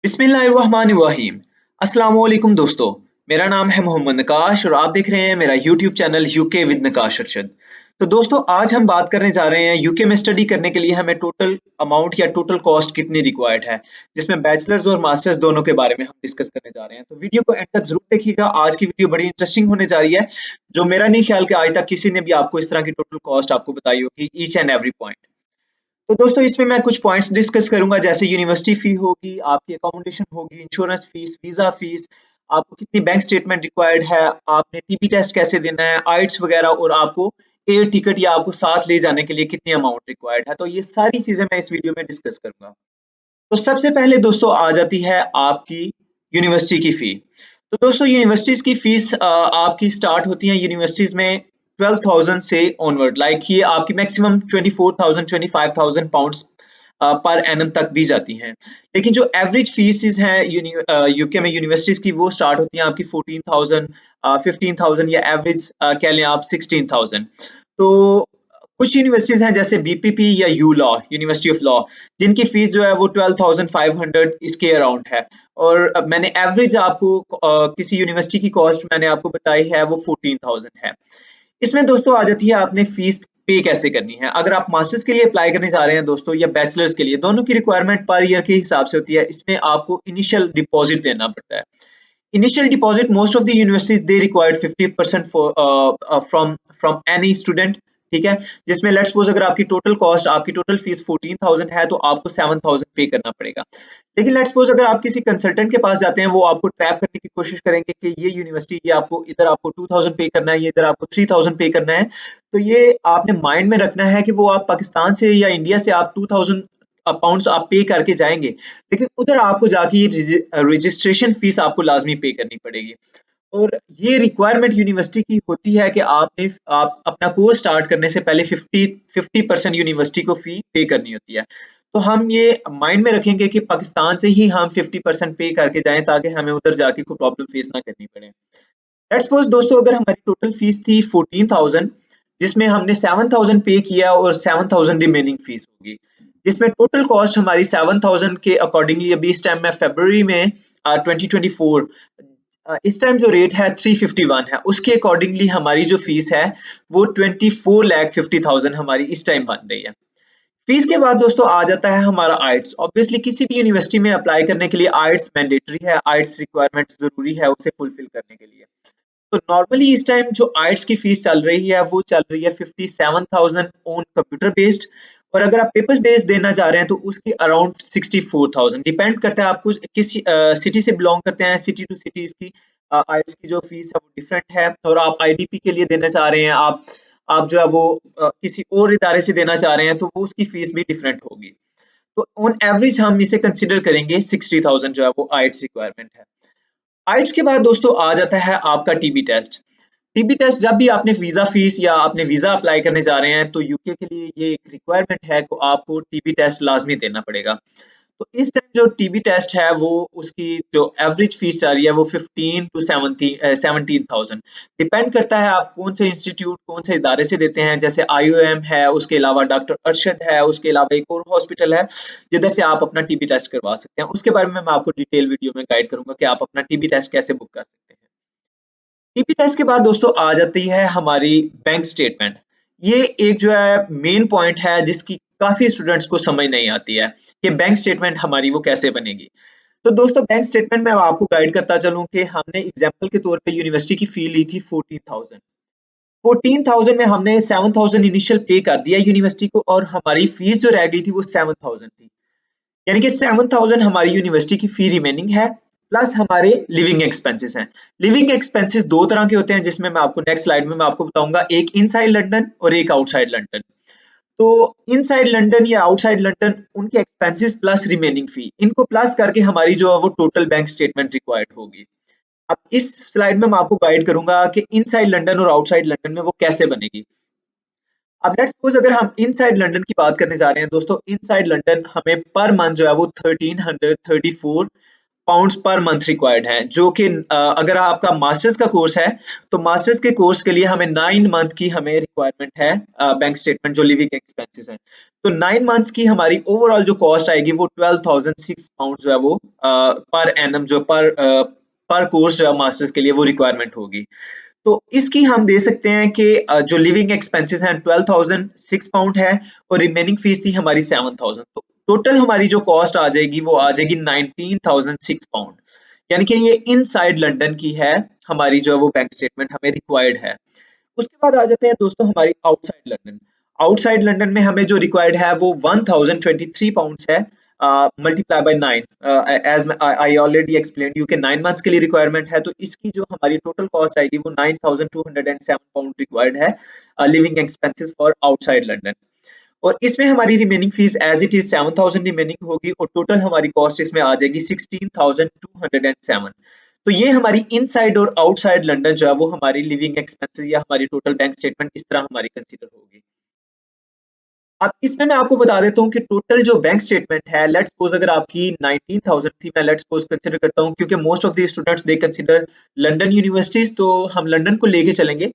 बिस्मिल्लाहिर्रहमानिर्रहीम। अस्सलाम वालेकुम दोस्तों, मेरा नाम है मोहम्मद नकाश और आप देख रहे हैं मेरा यूट्यूब चैनल यूके विद नकाश अरशद। तो दोस्तों आज हम बात करने जा रहे हैं यूके में स्टडी करने के लिए हमें टोटल अमाउंट या टोटल कॉस्ट कितनी रिक्वायर्ड है, जिसमें बैचलर्स और मास्टर्स दोनों के बारे में हम डिस्कस करने जा रहे हैं। तो वीडियो को एंड तक जरूर देखिएगा, आज की वीडियो बड़ी इंटरेस्टिंग होने जा रही है, जो मेरा नहीं ख्याल कि आज तक किसी ने भी आपको इस तरह की टोटल कॉस्ट आपको बताई होगी ईच एंड एवरी पॉइंट। तो दोस्तों इसमें मैं कुछ पॉइंट्स डिस्कस करूंगा, जैसे यूनिवर्सिटी फी होगी, आपकी अकोमोडेशन होगी, इंश्योरेंस फीस, वीजा फीस, आपको कितनी बैंक स्टेटमेंट रिक्वायर्ड है, आपने टीबी टेस्ट कैसे देना है, आइट्स वगैरह, और आपको एयर टिकट या आपको साथ ले जाने के लिए कितनी अमाउंट रिक्वायर्ड है। तो ये सारी चीजें मैं इस वीडियो में डिस्कस करूंगा। तो सबसे पहले दोस्तों आ जाती है आपकी यूनिवर्सिटी की फी। तो दोस्तों यूनिवर्सिटीज की फीस आपकी स्टार्ट होती है यूनिवर्सिटीज में 12,000 से ऑनवर्ड, लाइक ये आपकी मैक्सिमम 24,000 25,000 पाउंड्स पर एनम तक दी जाती हैं। लेकिन जो एवरेज फीसिस हैं यूके में यूनिवर्सिटीज की, वो स्टार्ट होती हैं आपकी 14,000 15,000 या एवरेज कह लें आप 16,000। तो कुछ यूनिवर्सिटीज हैं जैसे बीपीपी या you law, university of law, जिनकी फीस जो है वो 12,500 इसके अराउंड है। और मैंने एवरेज आपको किसी यूनिवर्सिटी की कॉस्ट मैंने आपको बताई है वो 14,000 है। इसमें दोस्तों आ जाती है आपने फीस पे कैसे करनी है। अगर आप मास्टर्स के लिए अप्लाई करने जा रहे हैं दोस्तों, या बैचलर्स के लिए, दोनों की रिक्वायरमेंट पर ईयर के हिसाब से होती है। इसमें आपको इनिशियल डिपॉजिट देना पड़ता है। Initial deposit most of the universities they required 50% from from any student, ठीक है। जिसमें लेट्स सपोज अगर आपकी टोटल कॉस्ट, आपकी टोटल फीस 14,000 है, तो आपको 7,000 पे करना पड़ेगा। लेकिन लेट्स सपोज अगर आप किसी कंसल्टेंट के पास जाते हैं, वो आपको ट्रैप करने की कोशिश करेंगे कि ये यूनिवर्सिटी, ये आपको इधर आपको 2,000 पे करना है, ये इधर आपको 3,000 पे करना है। तो ये आपने माइंड में रखना है कि वो आप पाकिस्तान से या इंडिया से आप 2,000 पाउंड्स आप पे करके जाएंगे, लेकिन उधर आपको जाके ये रजिस्ट्रेशन फीस आपको लाजमी पे करनी पड़ेगी। और ये रिक्वायरमेंट यूनिवर्सिटी की होती है कि आप अपना कोर्स स्टार्ट करने से पहले 50% यूनिवर्सिटी को फी पे करनी होती है। तो हम ये माइंड में रखेंगे कि पाकिस्तान से ही हम 50% पे करके जाएं, ताकि हमें उधर जाके कोई प्रॉब्लम फेस ना करनी पड़े। लेट्स सपोज दोस्तों अगर हमारी टोटल फीस थी 14,000, जिसमें हमने 7,000 पे किया और 7,000 रिमेनिंग फीस होगी, जिसमें टोटल कॉस्ट हमारी 7,000 के अकॉर्डिंगली, अभी इस टाइम में फरवरी में 2024, इस टाइम जो रेट है 351 है, उसके अकॉर्डिंगली हमारी जो फीस है वो 24,50,000 हमारी इस टाइम बन रही है। फीस के बाद दोस्तों आ जाता है हमारा आइट्स। ऑब्वियसली किसी भी यूनिवर्सिटी में अप्लाई करने के लिए आइट्स मैंडेटरी है, आइट्स रिक्वायरमेंट जरूरी है उसे फुलफिल करने के लिए। तो नॉर्मली इस टाइम जो आइट्स की फीस चल रही है वो चल रही है 57,000 ऑन कंप्यूटर बेस्ड, और अगर आप पेपर बेस्ड देना चाह रहे हैं तो उसकी अराउंड 64,000। डिपेंड करता है आपको किस सिटी से बिलोंग करते हैं, सिटी टू सिटी इसकी आइट्स की जो फीस है वो डिफरेंट है। और आप आईडीपी के लिए देना चाह रहे हैं, आप जो है वो किसी और इदारे से देना चाह रहे हैं, तो वो उसकी फीस भी डिफरेंट होगी। तो ऑन एवरेज हम इसे कंसिडर करेंगे 60,000 जो है वो आइट्स रिक्वायरमेंट है। आइट्स के बाद दोस्तों आ जाता है आपका टीबी टेस्ट। टीबी टेस्ट जब भी आपने वीजा फीस या आपने वीजा अप्लाई करने जा रहे हैं, तो यूके के लिए ये एक रिक्वायरमेंट है कि आपको टीबी टेस्ट लाजमी देना पड़ेगा। तो इस टाइम जो टीबी टेस्ट है वो उसकी जो एवरेज फीस आ रही है वो 15 टू 17,000। डिपेंड करता है आप कौन से इंस्टीट्यूट, कौन से इदारे से देते हैं। जैसे आईओएम है, उसके अलावा डॉक्टर अरशद है, उसके अलावा एक और हॉस्पिटल है जिधर से आप अपना टीबी टेस्ट करवा सकते हैं। उसके बारे में मैं आपको डिटेल वीडियो में गाइड करूंगा कि आप अपना टीबी टेस्ट कैसे बुक कर सकते हैं। टीपी टेस्ट के बाद दोस्तों आ जाती है हमारी बैंक स्टेटमेंट। ये एक जो है मेन पॉइंट है जिसकी काफी स्टूडेंट्स को समझ नहीं आती है कि बैंक स्टेटमेंट हमारी वो कैसे बनेगी। तो दोस्तों बैंक स्टेटमेंट में आपको गाइड करता चलूं कि हमने एग्जांपल के तौर पे यूनिवर्सिटी की फी ली थी 14,000। 14,000 में हमने 7,000 इनिशियल पे कर दिया यूनिवर्सिटी को, और हमारी फीस जो रह गई थी वो 7,000 थी। यानी कि 7,000 हमारी यूनिवर्सिटी की फी रिमेनिंग है, प्लस हमारे लिविंग एक्सपेंसेस हैं। लिविंग एक्सपेंसेस दो तरह के होते हैं, जिसमें मैं आपको नेक्स्ट स्लाइड में मैं आपको बताऊंगा, एक इनसाइड लंदन और एक आउटसाइड लंदन। तो इनसाइड लंदन या आउटसाइड लंदन, उनके एक्सपेंसेस प्लस रिमेनिंग फी, इनको प्लस करके हमारी जो है वो टोटल बैंक स्टेटमेंट रिक्वायर्ड होगी। अब इस स्लाइड में मैं आपको गाइड करूंगा कि इनसाइड लंदन और आउटसाइड लंदन में वो कैसे बनेगी। अब लेट्स सपोज अगर हम इनसाइड लंदन की बात करने जा रहे हैं दोस्तों, इनसाइड लंदन हमें पर मंथ जो है वो 1334 पाउंड्स पर मंथ रिक्वायर्ड हैं, जो कि अगर आपका मास्टर्स का कोर्स है तो मास्टर्स के कोर्स के लिए हमें 9 मंथ की हमें रिक्वायरमेंट है बैंक स्टेटमेंट जो लिविंग एक्सपेंसेस हैं। तो 9 मंथ्स की हमारी ओवरऑल जो कॉस्ट आएगी वो 12,006 पाउंड जो है वो पर एनम जो पर कोर्स जो है मास्टर्स के लिए वो रिक्वायरमेंट होगी। तो इसकी हम दे सकते हैं कि जो लिविंग एक्सपेंसेस हैं 12,006 पाउंड है और रिमेनिंग फीस थी हमारी 7,000। तो टोटल हमारी जो कॉस्ट आ जाएगी वो आ जाएगी 19,006 पाउंड, यानी कि ये इनसाइड लंदन की है हमारी जो है वो बैंक स्टेटमेंट हमें रिक्वायर्ड है। उसके बाद आ जाते हैं दोस्तों हमारी आउटसाइड लंदन। आउटसाइड लंदन में हमें जो रिक्वायर्ड है वो 1023 पाउंड्स है multiply by 9, as I already explain you के 9 मंथ्स के लिए रिक्वायरमेंट है, तो इसकी जो हमारी टोटल कॉस्ट आएगी वो 9,207 पाउंड रिक्वायर्ड है living expenses for outside London. और इसमें हमारी remaining fees as it is 7,000 remaining होगी और टोटल हमारी कॉस्ट इसमें आ जाएगी 16,207। तो ये हमारी इनसाइड और आउटसाइड लंदन जो है वो हमारी लिविंग एक्सपेंसेस या हमारी टोटल बैंक स्टेटमेंट इस तरह हमारी कंसीडर होगी। अब इसमें मैं आपको बता देता हूँ कि टोटल जो बैंक स्टेटमेंट है, लेट्स सपोज अगर आपकी 19,000 थी, मैं लेट्स सपोज कंसीडर करता हूँ क्योंकि most of the students they consider London universities, तो हम लंदन को लेके चलेंगे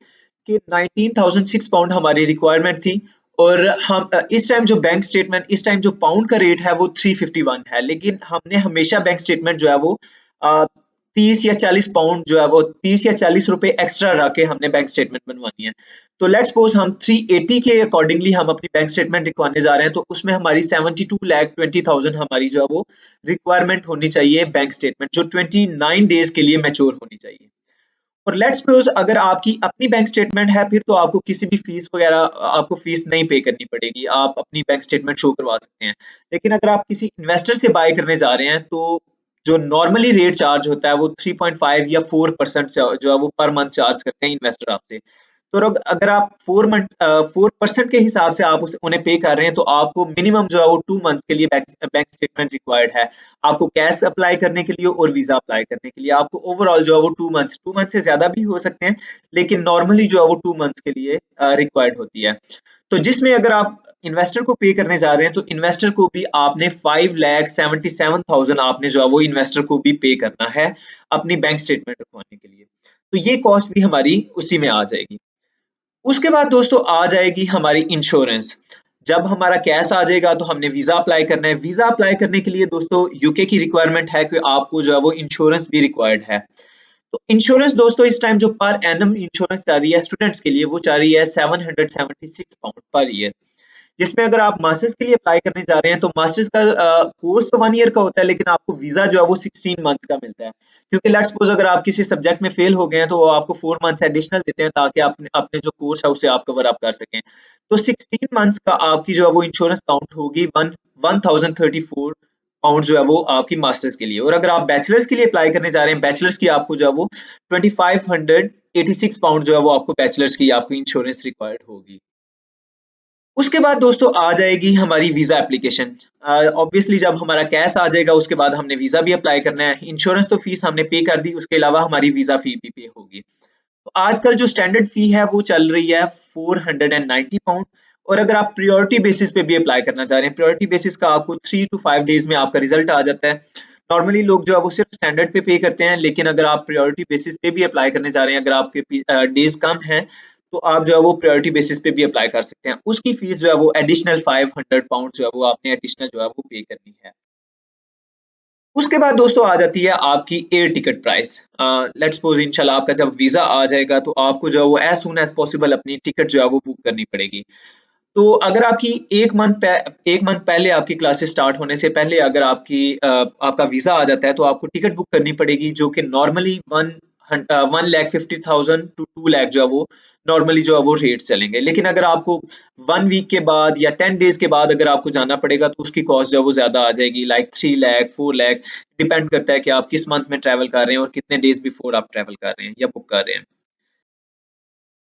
कि 19,006 पाउंड हमारी रिक्वायरमेंट थी। और हम इस टाइम जो बैंक स्टेटमेंट, इस टाइम जो पाउंड का रेट है वो 351 है, लेकिन हमने हमेशा बैंक स्टेटमेंट जो है वो 30 या 40 पाउंड जो है वो 30 या 40 रुपए एक्स्ट्रा रख के हमने बैंक स्टेटमेंट बनवानी है। तो लेट्स सपोज हम 380 के अकॉर्डिंगली हम अपनी बैंक स्टेटमेंट लिखवाने जा रहे हैं, तो उसमें हमारी 72,20,000 हमारी जो है वो रिक्वायरमेंट होनी चाहिए बैंक स्टेटमेंट, जो 29 डेज के लिए मैच्योर होनी चाहिए। और लेट्स सपोज अगर आपकी अपनी बैंक स्टेटमेंट है फिर तो आपको किसी भी फीस वगैरह आपको फीस नहीं पे करनी पड़ेगी, आप अपनी बैंक स्टेटमेंट शो करवा सकते हैं। लेकिन अगर आप किसी इन्वेस्टर से बाय करने जा रहे हैं तो जो नॉर्मली रेट चार्ज होता है वो 3.5 या 4% जो है वो पर मंथ चार्ज करते हैं इन्वेस्टर आपसे। तो अगर आप 4% के हिसाब से आप उन्हें पे कर रहे हैं तो आपको मिनिमम जो है वो 2 मंथ के लिए बैंक स्टेटमेंट रिक्वायर्ड है, आपको कैश अप्लाई करने के लिए और वीजा अप्लाई करने के लिए। आपको ओवरऑल जो है वो 2 मंथ से ज्यादा भी हो सकते हैं, लेकिन नॉर्मली जो है वो 2 मंथ के लिए रिक्वायर्ड होती है। तो जिसमें अगर आप इन्वेस्टर को पे करने जा रहे हैं तो इन्वेस्टर को भी आपने 5,77,000 आपने जो है वो इन्वेस्टर को भी पे करना है अपनी बैंक स्टेटमेंट रखवाने के लिए। तो ये कॉस्ट भी हमारी उसी में आ जाएगी। उसके बाद दोस्तों आ जाएगी हमारी इंश्योरेंस। जब हमारा कैश आ जाएगा तो हमने वीजा अप्लाई करना है। वीजा अप्लाई करने के लिए दोस्तों यूके की रिक्वायरमेंट है कि आपको जो है वो इंश्योरेंस भी रिक्वायर्ड है। तो इंश्योरेंस दोस्तों इस टाइम जो पर एनम इंश्योरेंस चल रही है स्टूडेंट्स के लिए वो चल रही है 776 पाउंड पर ईयर, जिसमें अगर आप मास्टर्स के लिए अप्लाई करने जा रहे हैं तो मास्टर्स का कोर्स तो 1 ईयर का होता है, लेकिन आपको वीजा जो है वो 16 मंथ्स का मिलता है। क्योंकि लेट्स सपोज अगर आप किसी सब्जेक्ट में फेल हो गए हैं तो वो आपको 4 मंथ्स एडिशनल देते हैं ताकि आप अपने जो कोर्स है उसे आप कवर अप कर सकें। तो 16 मंथ्स का आपकी जो है वो इंश्योरेंस काउंट होगी 1034 पाउंड जो है वो आपकी मास्टर्स के लिए। और अगर आप बैचलर्स के लिए अप्लाई करने जा रहे हैं, बैचलर्स की आपको जो है वो 2586 पाउंड जो है वो आपको बैचलर्स की आपको इंश्योरेंस रिक्वायर्ड होगी। उसके बाद दोस्तों आ जाएगी हमारी वीजा एप्लीकेशन। ऑब्वियसली जब हमारा कैश आ जाएगा उसके बाद हमने वीजा भी अप्लाई करना है। इंश्योरेंस तो फीस हमने पे कर दी, उसके अलावा हमारी वीजा फी भी पे होगी। तो आजकल जो स्टैंडर्ड फी है वो चल रही है 490 पाउंड। और अगर आप प्रायोरिटी बेसिस पे भी अप्लाई करना चाह रहे हैं, प्रायोरिटी बेसिस का आपको 3 to 5 डेज में आपका रिजल्ट आ जाता है। नॉर्मली लोग जो है वो सिर्फ स्टैंडर्ड पे करते हैं, लेकिन अगर आप प्रायोरिटी बेसिस पे भी अप्लाई करने जा रहे हैं, अगर आपके डेज कम हैं तो आप जो है वो प्रायोरिटी बेसिस पे भी अप्लाई कर सकते हैं। उसकी फीस जो है वो एडिशनल 500 पाउंड जो है वो आपने एडिशनल जो है वो पे करनी है। उसके बाद दोस्तों आ जाती है आपकी air ticket price. Let's suppose इंशाल्लाह आपका जब वीजा आ जाएगा तो आपको जो है वो एज सून एज पॉसिबल अपनी टिकट जो है वो बुक करनी पड़ेगी। तो अगर आपकी एक मंथ पहले आपकी क्लासेस स्टार्ट होने से पहले अगर आपका वीजा आ जाता है तो आपको टिकट बुक करनी पड़ेगी, जो कि नॉर्मली 1,50,000 to 2 लाख जो है वो नॉर्मली जो है वो रेट चलेंगे। लेकिन अगर आपको 1 वीक के बाद या 10 डेज के बाद अगर आपको जाना पड़ेगा तो उसकी कॉस्ट जो है वो ज्यादा आ जाएगी, लाइक 3 लाख 4 लाख। डिपेंड करता है कि आप किस मंथ में ट्रैवल कर रहे हैं और कितने डेज बिफोर आप ट्रैवल कर रहे हैं या बुक कर रहे हैं।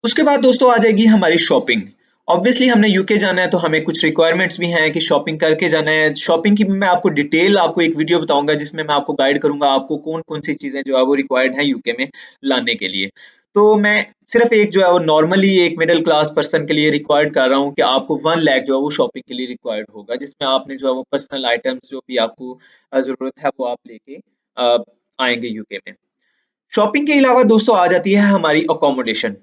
उसके बाद दोस्तों आ जाएगी हमारी शॉपिंग। ऑब्वियसली हमने यूके जाना है तो हमें कुछ रिक्वायरमेंट्स भी हैं कि शॉपिंग करके जाना है। शॉपिंग की भी मैं आपको डिटेल आपको एक वीडियो बताऊंगा जिसमें मैं आपको गाइड करूंगा आपको कौन कौन सी चीजें जो है वो रिक्वायर्ड है यूके में लाने के लिए। तो मैं सिर्फ एक जो है वो नॉर्मली एक मिडिल क्लास पर्सन के लिए रिक्वायर्ड कर रहा हूँ कि आपको 1 लाख जो है वो शॉपिंग के लिए रिक्वायर्ड होगा, जिसमें आपने जो है वो पर्सनल आइटम्स जो भी आपको जरूरत है वो आप लेके आएंगे यूके में। शॉपिंग के अलावा दोस्तों आ जाती है हमारी अकोमोडेशन।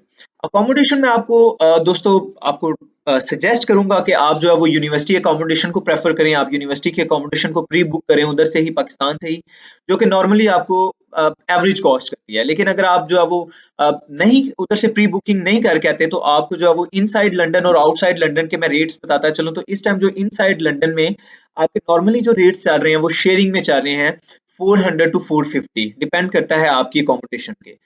अकोमोडेशन में आपको दोस्तों आपको सजेस्ट करूंगा कि आप जो है वो यूनिवर्सिटी अकोमोडेशन को प्रेफर करें। आप यूनिवर्सिटी के अकोमोडेशन को प्री बुक करें उधर से ही, पाकिस्तान से ही, जो कि नॉर्मली आपको एवरेज कॉस्ट करती है। लेकिन अगर आप जो है वो नहीं उधर से प्री बुकिंग नहीं करके आते तो आपको जो है वो इनसाइड लंदन और आउटसाइड लंदन के मैं रेट्स बताता चलूं तो इस टाइम जो इनसाइड लंदन में आपके नॉर्मली जो रेट्स चल रहे हैं वो शेयरिंग में चल रहे हैं 400 टू 450, डिपेंड करता है आपकी अकोमोडेशन के।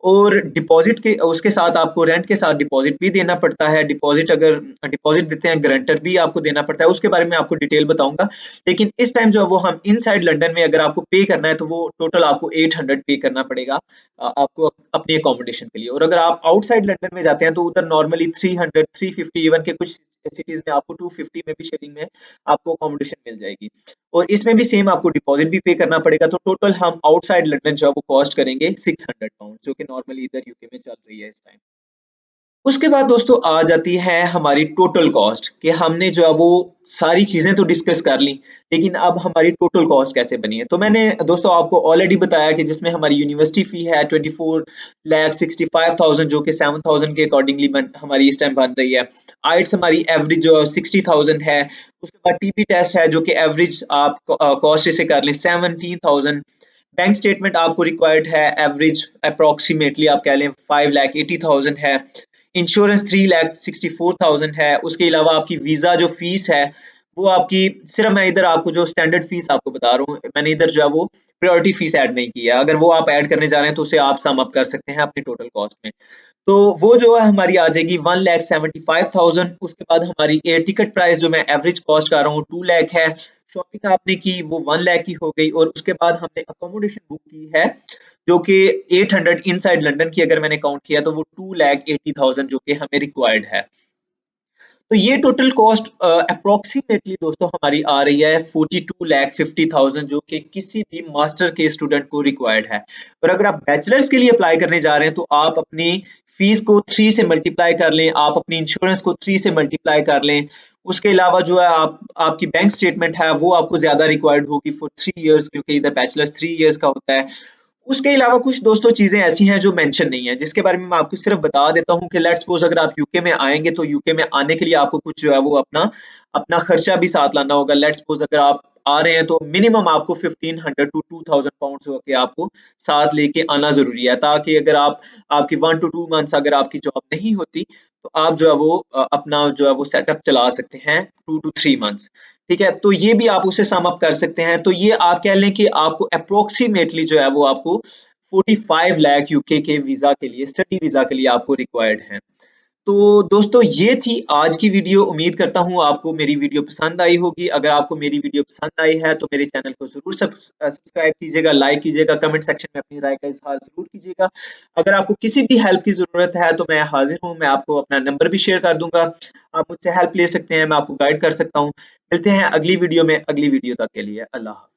और डिपॉजिट के उसके साथ आपको रेंट के साथ डिपॉजिट भी देना पड़ता है। डिपॉजिट अगर डिपॉजिट देते हैं गारंटर भी आपको देना पड़ता है, उसके बारे में आपको डिटेल बताऊंगा। लेकिन इस टाइम जो है वो हम इनसाइड लंदन में अगर आपको पे करना है तो वो टोटल आपको 800 पे करना पड़ेगा आपको अपनी अकोमोडेशन के लिए। और अगर आप आउटसाइड लंदन में जाते हैं तो उधर नॉर्मली 300 350, इवन के कुछ सिटीज में आपको 250 में भी शेयरिंग में आपको अकोमोडेशन मिल जाएगी। और इसमें भी सेम आपको डिपॉजिट भी पे करना पड़ेगा। तो टोटल हम आउटसाइड लंदन जो है वो कॉस्ट करेंगे 600 पाउंड, जो कि नॉर्मली इधर यूके में चल रही है इस टाइम। उसके बाद दोस्तों आ जाती है हमारी टोटल कॉस्ट कि हमने जो है वो सारी चीजें तो डिस्कस कर ली, लेकिन अब हमारी टोटल कॉस्ट कैसे बनी है। तो मैंने दोस्तों आपको ऑलरेडी बताया कि जिसमें हमारी यूनिवर्सिटी फी है 24,65,000, जो कि 7,000 के अकॉर्डिंगली हमारी इस टाइम बन रही है। आइट्स हमारी एवरेज जो 60,000 है। उसके बाद टीपी टेस्ट है जो कि एवरेज आप कॉस्ट से कर लें 17,000। बैंक स्टेटमेंट आपको रिक्वायर्ड है एवरेज अप्रोक्सीमेटली आप कह लें 5,80,000 है। इंश्योरेंस 3,64,000 है। उसके अलावा आपकी वीजा जो फीस है वो आपकी सिर्फ, मैं इधर आपको जो स्टैंडर्ड फीस आपको बता रहा हूँ, मैंने इधर जो है वो प्रायोरिटी फीस ऐड नहीं की है। अगर वो आप ऐड करने जा रहे हैं तो उसे आप सम अप कर सकते हैं अपनी टोटल कॉस्ट में। तो वो जो है हमारी आ जाएगी 1,75,000। उसके बाद हमारी एयर टिकट प्राइस जो मैं एवरेज कॉस्ट कर रहा हूँ 2 लाख है। शॉपिंग आपने की वो 1 लाख की हो गई। और उसके बाद हमने अकोमोडेशन बुक की है जो कि 800 इनसाइड लंदन की अगर मैंने काउंट किया तो वो 2,80,000 जो कि हमें रिक्वायर्ड है। तो ये टोटल कॉस्ट अप्रोक्सीमेटली दोस्तों हमारी आ रही है 42,50,000, जो कि किसी भी मास्टर के स्टूडेंट को रिक्वायर्ड है। और अगर आप बैचलर्स के लिए अप्लाई करने जा रहे हैं तो आप अपनी फीस को 3 से मल्टीप्लाई कर लें, आप अपनी इंश्योरेंस को 3 से मल्टीप्लाई कर लें। उसके अलावा जो है आपकी बैंक स्टेटमेंट है वो आपको ज्यादा रिक्वायर्ड होगी फॉर 3 इयर्स, क्योंकि इधर बैचलर्स 3 इयर्स का होता है। उसके अलावा कुछ दोस्तों चीजें ऐसी हैं जो मेंशन नहीं है, जिसके बारे में मैं आपको सिर्फ बता देता हूँ कि लेट्स सपोज अगर आप यूके में आएंगे तो यूके में आने के लिए आपको कुछ जो है वो अपना अपना खर्चा भी साथ लाना होगा। लेट्स सपोज अगर आप आ रहे हैं तो मिनिमम आपको 1,500 टू 2,000 पाउंड जो कि आपको साथ लेके आना जरूरी है, ताकि अगर आप आपकी 1 to 2 मंथ्स अगर आपकी जॉब नहीं होती तो आप जो है वो अपना जो है वो सेटअप चला सकते हैं 2 to 3 मंथ्स। ठीक है, तो ये भी आप उसे सम अप कर सकते हैं। तो ये आप कह लें कि आपको अप्रोक्सीमेटली जो है वो आपको 45 लाख यूके के वीजा के लिए, स्टडी वीजा के लिए आपको रिक्वायर्ड है। तो दोस्तों ये थी आज की वीडियो। उम्मीद करता हूँ आपको मेरी वीडियो पसंद आई होगी। अगर आपको मेरी वीडियो पसंद आई है तो मेरे चैनल को जरूर सब्सक्राइब कीजिएगा, लाइक कीजिएगा, कमेंट सेक्शन में अपनी राय का इजहार जरूर कीजिएगा। अगर आपको किसी भी हेल्प की जरूरत है तो मैं हाजिर हूँ। मैं आपको अपना नंबर भी शेयर कर दूंगा, आप मुझसे हेल्प ले सकते हैं, मैं आपको गाइड कर सकता हूँ। मिलते हैं अगली वीडियो में। अगली वीडियो तक के लिए अल्लाह हाफ़िज़।